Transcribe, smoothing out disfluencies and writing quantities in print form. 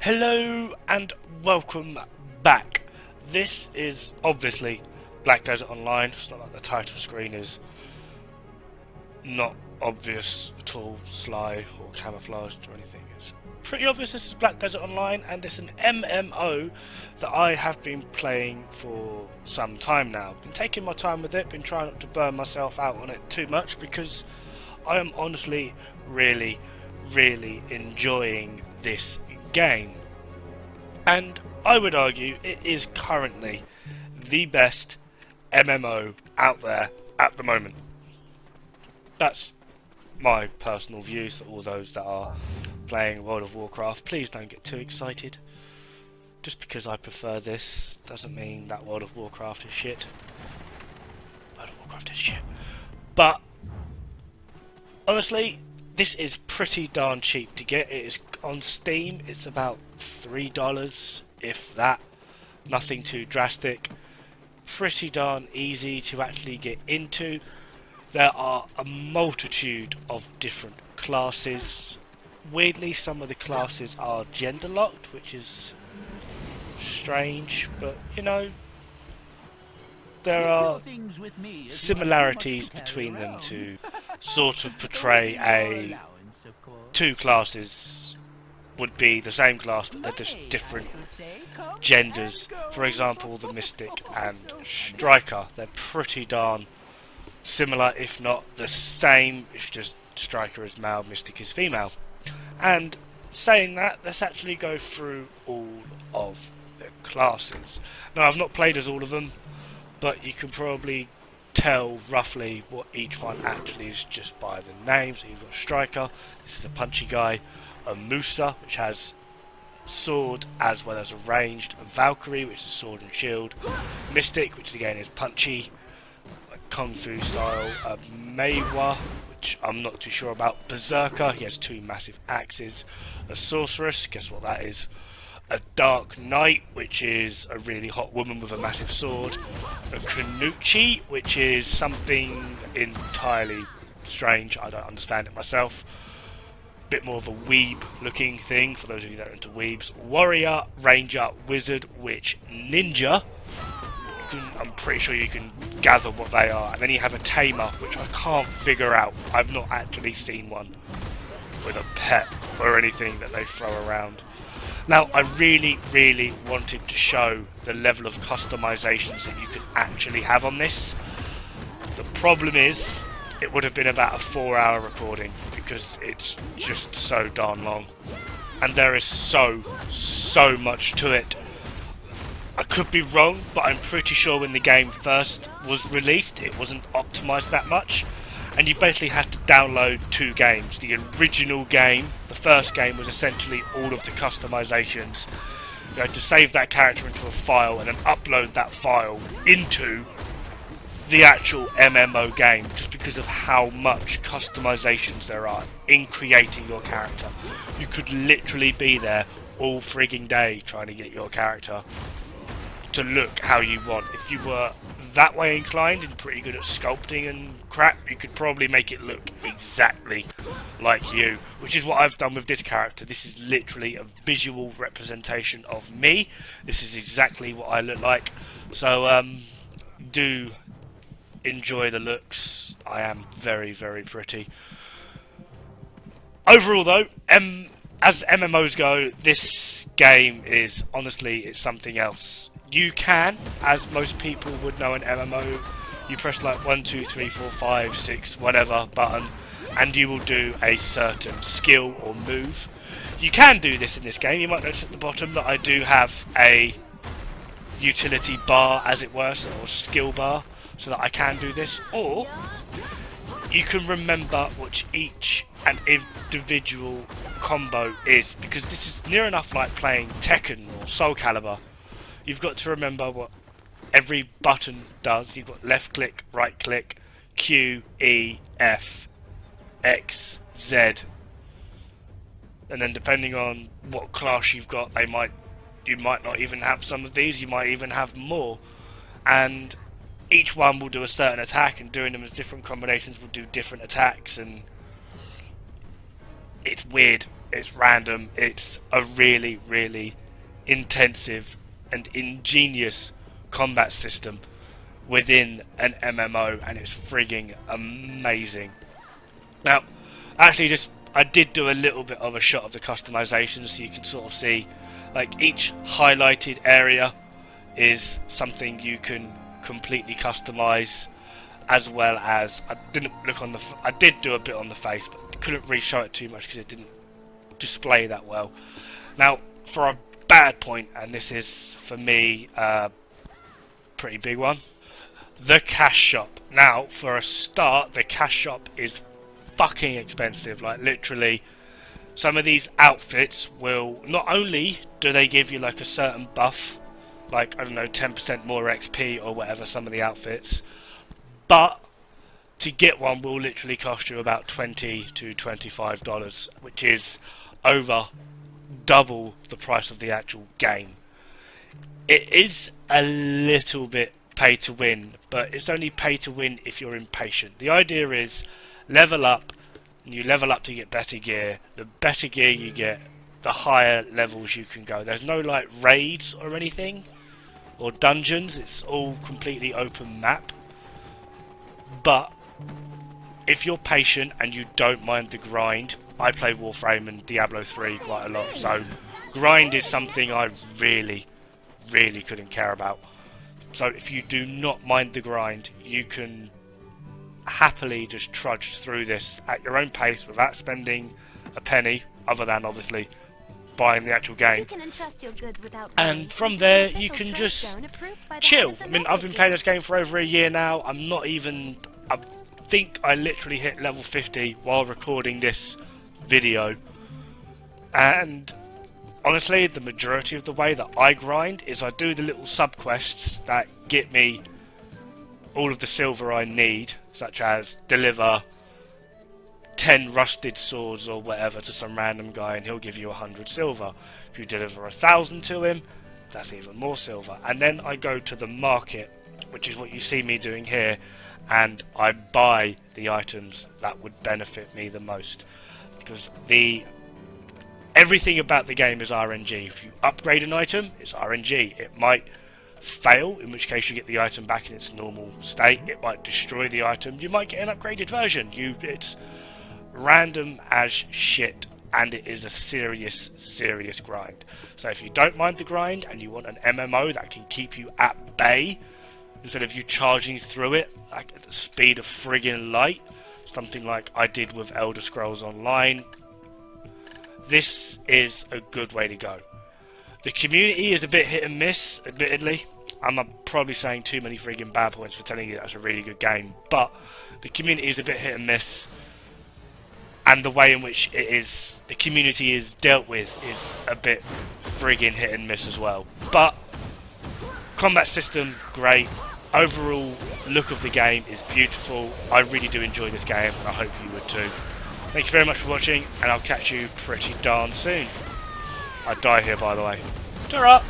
Hello and welcome back. This is obviously Black Desert Online. It's not like the title screen is not obvious at all, sly or camouflaged or anything. It's pretty obvious this is Black Desert Online, and it's an MMO that I have been playing for some time now. Been taking my time with it, been trying not to burn myself out on it too much because I am honestly really enjoying this game. And I would argue it is currently the best MMO out there at the moment. That's my personal view, so all those that are playing World of Warcraft, please don't get too excited. Just because I prefer this doesn't mean that World of Warcraft is shit. World of Warcraft is shit. But honestly, this is pretty darn cheap to get. It is on Steam. It's about $3, if that. Nothing too drastic. Pretty darn easy to actually get into. There are a multitude of different classes. Weirdly, some of the classes are gender locked, which is strange, but you know, there are similarities between them to sort of portray two classes would be the same class, but they're just different genders. For example, the Mystic and Striker, they're pretty darn similar, if not the same. It's just Striker is male, Mystic is female. And saying that, let's actually go through all of the classes. Now, I've not played as all of them, but you can probably tell roughly what each one actually is just by the name. So you've got Striker, this is a punchy guy, a Musa, which has sword as well as a ranged, a Valkyrie, which is sword and shield, Mystic, which again is punchy, like Kung Fu style, a Meiwa, which I'm not too sure about, Berserker, he has two massive axes, a Sorceress, guess what that is, a Dark Knight, which is a really hot woman with a massive sword, a Kanuchi, which is something entirely strange, I don't understand it myself, bit more of a weeb looking thing for those of you that are into weebs, Warrior, Ranger, Wizard, Witch, Ninja, I'm pretty sure you can gather what they are, and then you have a Tamer, which I can't figure out. I've not actually seen one with a pet or anything that they throw around. Now, I really wanted to show the level of customizations that you can actually have on this. The problem is, it would have been about a 4-hour recording because it's just so darn long. And there is so much to it. I could be wrong, but I'm pretty sure when the game first was released, it wasn't optimized that much. And you basically had to download two games. The original game, the first game, was essentially all of the customizations. You had to save that character into a file and then upload that file into the actual MMO game, just because of how much customizations there are in creating your character. You could literally be there all frigging day trying to get your character to look how you want. If you were that way inclined and pretty good at sculpting and crap, you could probably make it look exactly like you, which is what I've done with this character. This is literally a visual representation of me. This is exactly what I look like. So do enjoy the looks. I am very pretty. Overall though, as MMOs go, this game is honestly, it's something else. You can, as most people would know in MMO, you press like 1, 2, 3, 4, 5, 6, whatever button, and you will do a certain skill or move. You can do this in this game. You might notice at the bottom that I do have a utility bar, as it were, or skill bar, so that I can do this. Or you can remember what each and individual combo is, because this is near enough like playing Tekken or Soul Calibur. You've got to remember what every button does. You've got left click, right click, Q, E, F, X, Z. And then depending on what class you've got, you might not even have some of these, you might even have more. And each one will do a certain attack, and doing them as different combinations will do different attacks, and it's weird. it's random, it's a really, really intensive and ingenious combat system within an MMO, and it's frigging amazing. Now, actually, I did do a little bit of a shot of the customization, so you can sort of see, like, each highlighted area is something you can completely customize, as well as I did do a bit on the face, but couldn't really show it too much because it didn't display that well. Now, for a bad point, and this is for me a pretty big one, the cash shop. Now, for a start, the cash shop is fucking expensive. Like, literally, some of these outfits will, not only do they give you like a certain buff, like, I don't know, 10% more XP or whatever, some of the outfits, but to get one will literally cost you about $20 to $25, which is over double the price of the actual game. It is a little bit pay to win, but it's only pay to win if you're impatient. The idea is level up, and you level up to get better gear. The better gear you get, the higher levels you can go. There's no like raids or anything, or dungeons. It's all completely open map. But if you're patient and you don't mind the grind, I play Warframe and Diablo 3 quite a lot, so grind is something I really couldn't care about. So if you do not mind the grind, you can happily just trudge through this at your own pace without spending a penny, other than obviously buying the actual game. And from there you can just chill. I mean, I've been playing this game for over a year now. I think I literally hit level 50 while recording this video, and honestly, the majority of the way that I grind is I do the little sub-quests that get me all of the silver I need, such as deliver 10 rusted swords or whatever to some random guy and he'll give you 100 silver. If you deliver 1,000 to him, that's even more silver. And then I go to the market, which is what you see me doing here, and I buy the items that would benefit me the most. Because everything about the game is RNG. If you upgrade an item, it's RNG. It might fail, in which case you get the item back in its normal state. It might destroy the item. You might get an upgraded version. It's random as shit, and it is a serious grind. So if you don't mind the grind and you want an MMO that can keep you at bay instead of you charging through it like at the speed of friggin' light, something like I did with Elder Scrolls Online, this is a good way to go. The community is a bit hit and miss, admittedly. I'm probably saying too many friggin' bad points for telling you that's a really good game, but the community is a bit hit and miss, and the way in which the community is dealt with is a bit friggin' hit and miss as well. But combat system, great. Overall look of the game is beautiful. I really do enjoy this game, and I hope you would too. Thank you very much for watching, and I'll catch you pretty darn soon. I die here, by the way. Ta-ra!